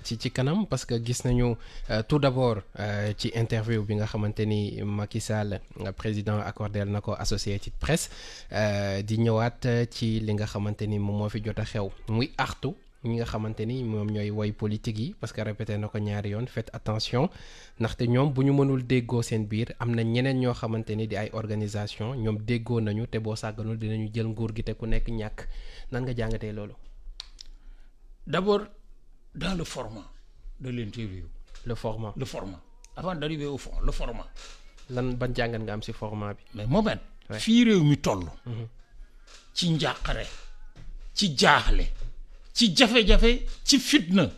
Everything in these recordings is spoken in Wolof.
ci kanam parce que gis nañu tout d'abord ci interview bi nga xamante ni Macky Sall président accordé na ko Associated Press di ñëwaat ci li nga xamante ni moom moo fi jot a xew muy artu ñi nga xamante ni moom ñooy woy politique yi parce que répété na ko ñaari yoon faites attention ndaxte ñoom bu ñu mënul déggoo seen biir am na ñeneen ñoo xamante ni di ay organisation ñoom déggoo nañu te boo sàgganul dinañu jël nguur gi te ku nekk ñàkk nan nga jàngatee loolu. D'abord, dans le format de l'interview. Le format. Avant d'arriver au fond, le format. lan ban jàngat nga am ci format bi. mais moment fii réew mi toll. ci njàqare ci jaaxle ci jafe-jafe ci fitna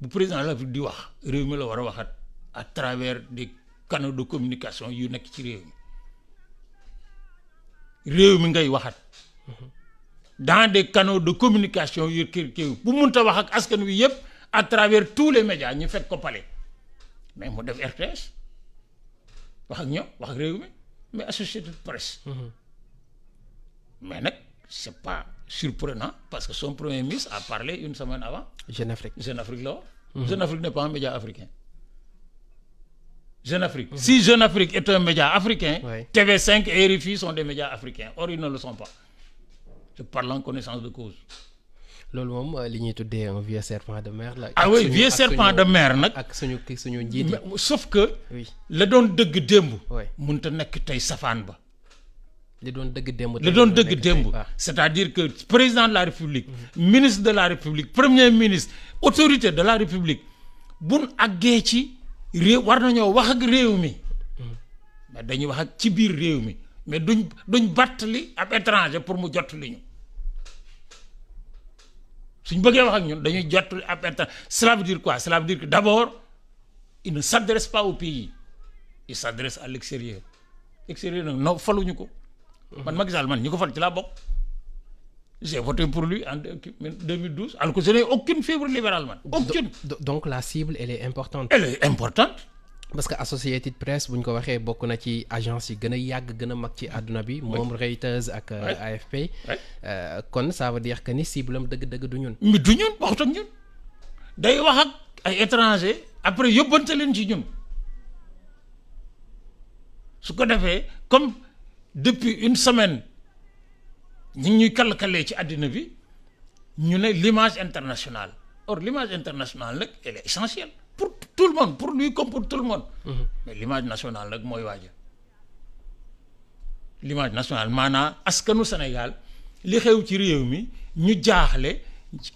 bu président de la République di wax réew mi la war a waxat à travers des canaux de communication yu nekk ci réew mi ngay waxat. dans des canaux de communication yu kii bu munta wax ak askan wi yëpp à travers tous les médias ñu fekk ko palais mais mu def RTS wax ak ñoom wax ak réew mi mais Associated Press. mais nag c'est pas surprenant parce que son premier ministre a parlé une semaine avant. Jeune Afrique la wax. Jeune Afrique n'est pas un média africain. Jeune Afrique. Si Jeune Afrique est un média africain, oui. TV5 et RFI sont des médias africains. Or, ils ne le sont pas. Je parle en connaissance de cause. loolu moom li ñuy tuddee un vieux serpent de mer la. ah oui vieux serpent de mer nag. ak suñu njiit yi. sauf que. oui la doon dëgg démb. oui mënut a nekk tey safaan ba. li doon dëgg démb. c'est-à-dire que président de la République. ministre de la République premier ministre autorité de la République buñ àggee ci réew war nañoo wax ak réew mi. mais dañuy wax ak ci biir réew mi mais duñ battali ab étranger pour mu jot li ñu. suñ bëggee wax ak ñun dañuy jot ab état cela veut dire quoi cela veut dire que d'abord il ne s'adresse pas au pays il s'adresse à l'extérieur nag non faluñu ko man Macky Sall man ñi ko fal ci laa bokk j'ai voté pour lui en 2012 alors que je n'ai aucune fibre libérale man aucune. Donc la cible elle est importante. parce que Associated Press bu ñu ko waxee bokk na ci agence yi gën a yàgg gën a mag ci àdduna bi. moom Reuters ak AFP. kon ça veut dire que ni cible am dëgg-dëgg du ñun. mais du ñun waxut ak ñun day wax ak ay étrangers après yóbbante leen ci ñun su ko defee comme depuis une semaine ñu ngi ñuy kàll-kallee ci àddina bi ñu ne l'image internationale or l'image internationale nag elle est essentielle. pour tout le monde pour lui comme pour tout le monde. mais l'image nationale nag mooy waaja l'image nationale maanaam askanu Sénégal li xew ci réew mi ñu jaaxle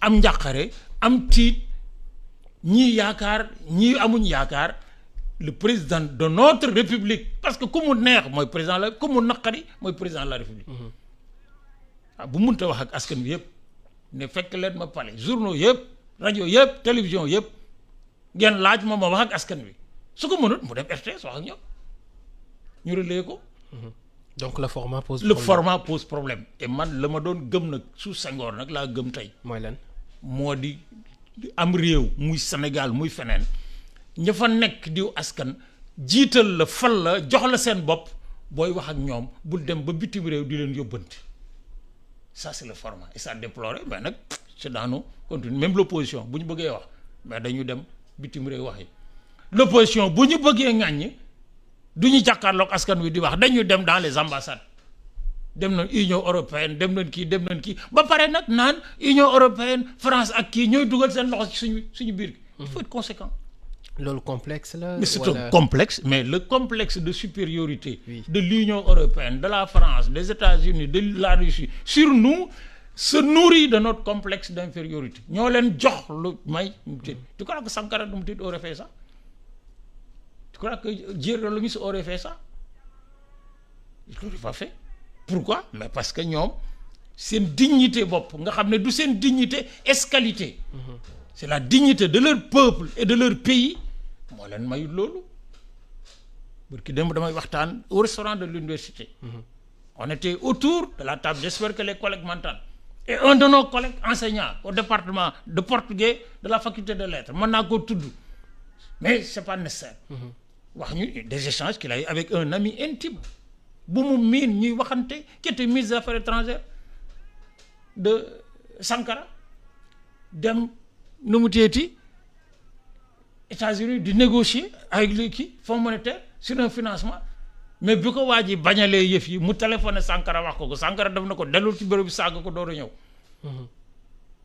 am njàqare am tiit ñii yaakaar ñii amuñ yaakaar le président de notre république parce que ku mu neex mooy président la ku mu naqari mooy président de la république. bu munta wax ak askan bi yëpp ne fekk leen ma palais journaux yëpp rajo yëpp télévision yëpp. ngeen laaj ma wax ak askan wi su ko mënut mu dem RTS wax ak ñoom ñu relayer ko. donc le format pose problème. et man la ma doon gëm nag sous Senghor nag laa gëm tey. mooy lan moo di am réew muy Sénégal muy feneen ña fa nekk diw askan jiital la fal la jox la seen bopp booy wax ak ñoom bul dem ba bitim réew di leen yóbbante ça c'est le format et ça déploré mais nag c'est dans nos continues même l'opposition bu ñu bëggee wax mais dañu dem. bitim réew wax yi l'opposition bu ñu bëggee ŋàññi du ñu jàkkaarloog askan wi di wax dañuy dem dans les ambassades dem nañ Union européenne dem nañ kii ba pare nag naan Union européenne France ak kii ñooy dugal seen loxo ci suñu biir il faut être conséquent. loolu complexe la. mais c'est un complexe mais le complexe de supériorité. Oui. de l'Union européenne de la France des États-Unis de la Russie sur nous. se nourrit de notre complexe d'infériorité ñoo leen jox lu may tu crois que Sankara Dumtit aurait fait ça tu crois que Djiré Lomis aurait fait ça il l'aurait pas fait pourquoi mais parce que ñoom seen dignité bopp nga xam ne du seen dignité esqualité c'est la dignité de leur peuple et de leur pays moo leen mayut loolu parce que démb damay waxtaan au restaurant de l'université on était autour de la table j'espère que les collègues m'entendent et un de nos collègues enseignants au département de portugais de la faculté de lettres mën naa koo tudd mais c'est pas nécessaire wax ñu des échanges qu'il a eu avec un ami intime bu mu miin ñuy waxante qui était ministre des Affaires étrangères de Sankara dem nu mu teeti États-Unis di négocier avec les Fonds monétaire sur un financement mais bi ko waa ji bañalee yëf yi mu téléphoné Sankara wax ko Sankara def na ko dellul ci bureau bi sàgg ko door a ñëw.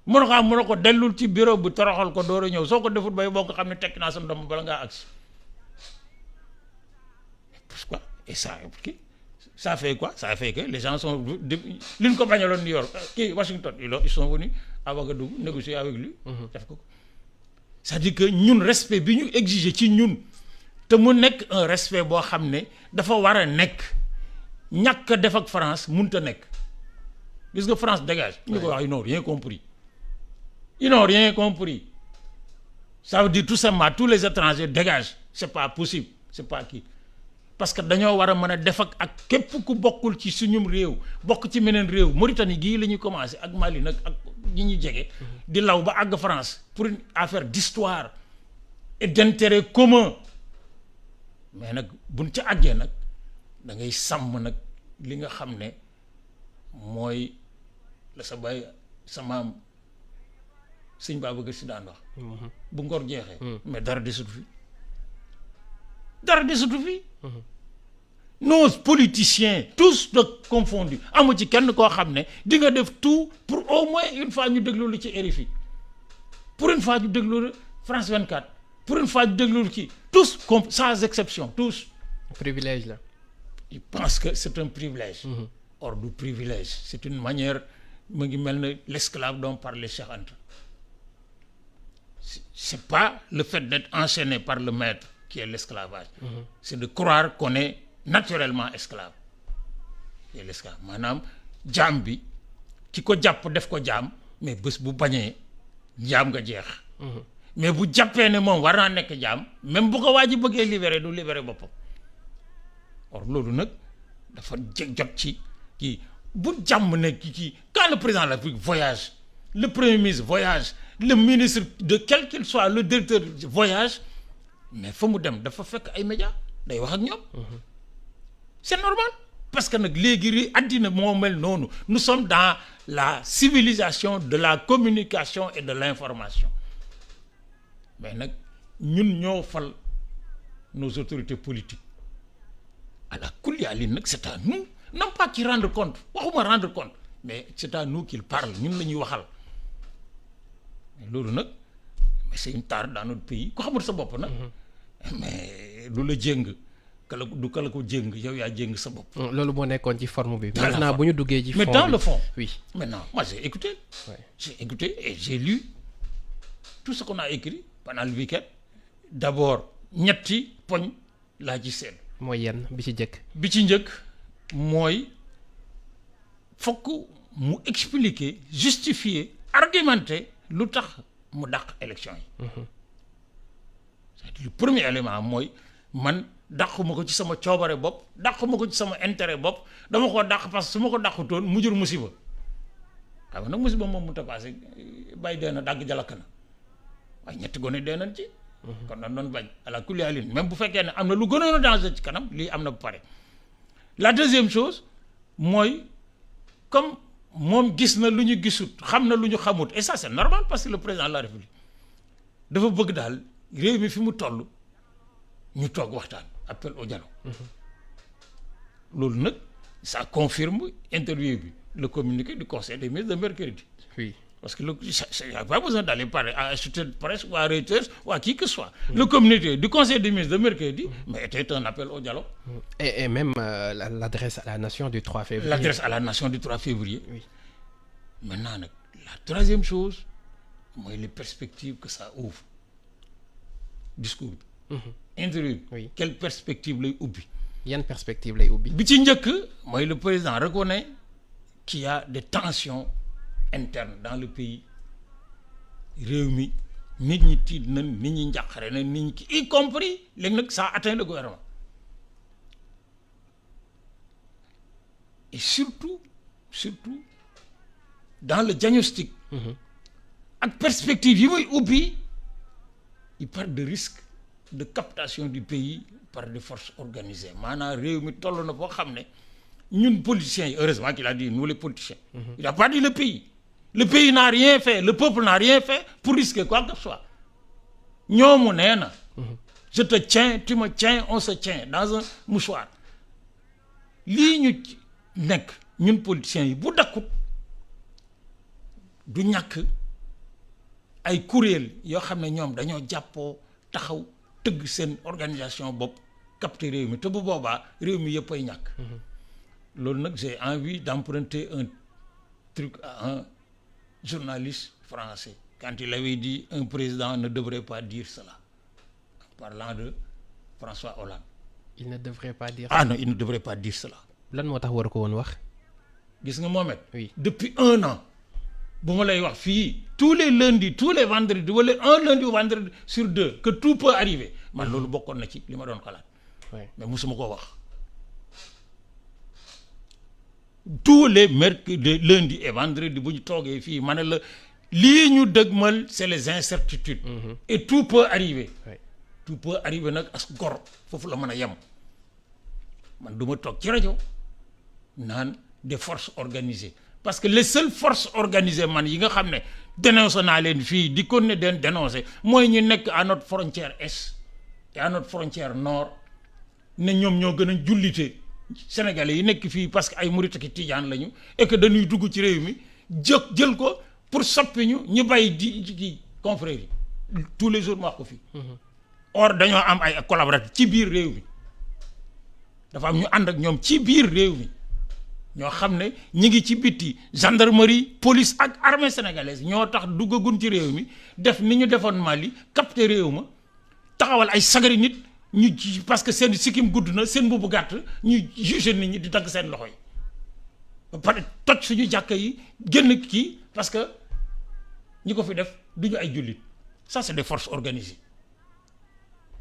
mun na ko dellul ci bureau bi toroxal ko door a ñëw soo ko defut bay boo ko xam ne tekki naa sa ndomb bala ngaa agsi. Pourquoi et ça fait quoi? Ça fait que les gens sont li ñu ko bañaloon New York kii Washington ils sont venus à Ouagadougou négocier avec lui. def ko c'est-à-dire que ñun respect bi ñu exiger ci ñun te mu nekk un respect boo xam ne dafa war a nekk ñàkk a def ak France mënut a nekk gis nga France dégage. ñu ko wax ils n'ont rien compris. Ils n'ont rien compris. Ça veut dire tout simplement tous les étrangers dégagent c'est pas possible c'est pas kii. parce que dañoo war a mën a def ak képp ku bokkul ci suñum réew bokk ci meneen réew Mauritanie gii la ñuy commencé ak Mali nag ak ñi ñu jege. di law ba àgg France pour une affaire d'histoire et d'intérêt commun mais nag buñ ca àggee nag da ngay sàmm nag li nga xam ne mooy la sa baay sa maam sëñ Babacar Si daan wax. bu ngor jeexee. mais dara desatu fi. dara desatu fi. nos politiciens tous de confondus amu ci kenn koo xam ne di nga def tout pour au moins une fois ñu déglu lu ci RFI pour une fois ñu déglu France 24 pour une fois ñu déglu lu ci tous sans exception tous. privilège la. ils pensent que c'est un privilège. Or du privilège c'est une manière mu ngi mel ne l'esclave dont parlait Cheikh Anta. C'est pas le fait d'être enchaîné par le maître qui est l'esclavage. C'est de croire qu'on est naturellement esclave. Et l'esclave maanaam jaam bi ki ko jàpp def ko jaam mais bés bu bañee jaam nga jeex. mais bu jàppee ne moom war naa nekk jaam même bu ko waa ji bëggee libérer du libérer boppam. or loolu nag dafa jot ci kii bu jàmm ne kii quand le président de la République voyage le premier ministre voyage le ministre de quel qu'il soit le directeur voyage mais fa mu dem dafa fekk ay médias day wax ak ñoom. C'est normal parce que nag léegi àddina moo mel noonu nous sommes dans la civilisation de la communication et de l'information mais nag ñun ñoo fal nos autorités politiques à la kulli alin nag c'est à nous non pas qu'ils rendent compte waxuma rendre compte mais c'est à nous qu'ils parlent ñun la ñuy waxal mais loolu nag mais c'est une tare dans notre pays ku xamul sa bopp nag mais lu la jéng kala ko jéng yow yaa jéng sa bopp. loolu moo nekkoon ci forme bi. maintenant bu ñu duggee ci fond mais dans le fond. oui maintenant moi j'ai écouté. j'ai écouté et j'ai lu tout ce qu'on a écrit pendant le week-end d'abord ñetti poñ laa ci seet. mooy yenn bi ci njëkk. bi ci njëkk mooy fokk mu expliquer justifier argumenter lu tax mu dàq élection yi. c'est-à-dire le premier élément mooy man. dàquma ko ci sama coobare bopp dàquma ko ci sama intérêt bopp dama ko dàq parce que su ma ko dàqutoon mu jur musiba xam nga nag musiba moom mu tapaase bàyyi dee na dàgg jalak na waaye ñetti gone dee nañ ci. kon nag doon bañ à la kulli alin même bu fekkee ne am na lu gënoon a danger ci kanam lii am na bu pare. la deuxième chose mooy comme moom gis na lu ñu gisut xam na lu ñu xamut et ça c'est normal parce que le président de la République dafa bëgg daal réew mi fi mu toll ñu toog waxtaan. appel au dialogue. loolu nag ça confirme interview bi le communiqué du conseil des ministres de mercredi. oui parce que il n'y a pas besoin d'aller parler à Associated Press ou à Reuters ou à qui que ce soit. Le communiqué du conseil des ministres de mercredi mais était un appel au dialogue. et même l'adresse à la nation du 3 février. L'adresse à la nation du 3 février. oui maintenant nag la troisième chose mooy les perspectives que ça ouvre discours bi. interview oui quelle perspective lay ubbi. yan perspective lay ubbi. bi ci njëkk mooy le président reconnaît qu'il y a des tensions internes dans le pays réew mi nit ñi tiit na nit ñi njàqare na nit ñi y compris léegi nag ça atteint le gouvernement et surtout dans le diagnostic ak perspective yi muy ubbi il parle de risque de captation du pays par des forces organisées maanaam réew mi toll na boo xam ne ñun politiciens yi heureusement qu'il a dit nous les politiciens. Il n'a pas dit le pays le pays n'a rien fait le peuple n'a rien fait pour risquer quoi que ce soit ñoomu nee na je te tiens tu me tiens on se tient dans un mouchoir lii ñu nekk ñun politiciens yi bu dakkut du ñàkk ay kuréel yoo xam ne ñoom dañoo jàppoo taxaw tëgg seen organisation bopp capter réew mi te bu boobaa réew mi yëpp ay ñàkk loolu nag j'ai envie d'emprunter un truc à un journaliste français quand il avait dit un président ne devrait pas dire cela en parlant de François Hollande. Il ne devrait pas dire. Ah non, il ne devrait pas dire cela. lan moo tax war ko woon wax. gis nga Mohamed. Oui. Depuis 1 an bu ma lay wax fii tous les lundis tous les vendredis wala un lundi ou vendredi sur 2 que tout peut arriver man loolu bokkoon na ci li ma doon xalaat. mais musuma ko wax. tous les mercredis lundi et vendredi bu ñu toogee fii ma ne la lii ñu dëgmal c'est les incertitudes. Et tout peut arriver. Tout peut arriver nag as gor foofu la mën a yem man du ma toog ci rajo naan des forces organisées parce que les seules forces organisées man yi nga xam ne dénoncé naa leen fii di kon ne den dénoncé mooy ñu nekk à notre frontière est et à notre frontière nord ne ñoom ñoo gën a jullite sénégalais yi nekk fii parce que ay murit ak tijaan lañu et que dañuy dugg ci réew mi jël ko pour soppi ñu bàyyi di confrères yi tous les jours ma wax ko fii. Or dañoo am ay collaborateurs ci biir réew mi dafa am ñu ànd ak ñoom ci biir réew mi ñoo xam ne ñi ngi ci bitti gendarmerie police ak armée sénégalaise ñoo tax duggagun ci réew mi def ni ñu defoon Mali capté réew ma taxawal ay sagari nit ñu parce que seen sikkim gudd na seen mbubu gàtt ñu juger nit ñi di dagg seen loxo yi ba pare toj suñu jàkka yi génn kii parce que ñi ko fi def duñu ay jullit ça c'est des forces organisées.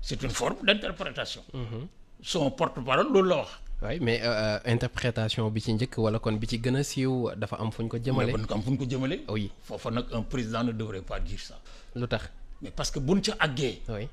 C'est une forme d'interprétation. Son porte-parole loolu la wax. oui mais interprétation bi ci njëkk wala kon bi ci gën a siiw dafa am fu ñu ko jëmale. dafa am fu ñu ko jëmale. oui foofa nag un président ne devrait pas dire ça. lu tax. mais parce que buñ ca àggee. oui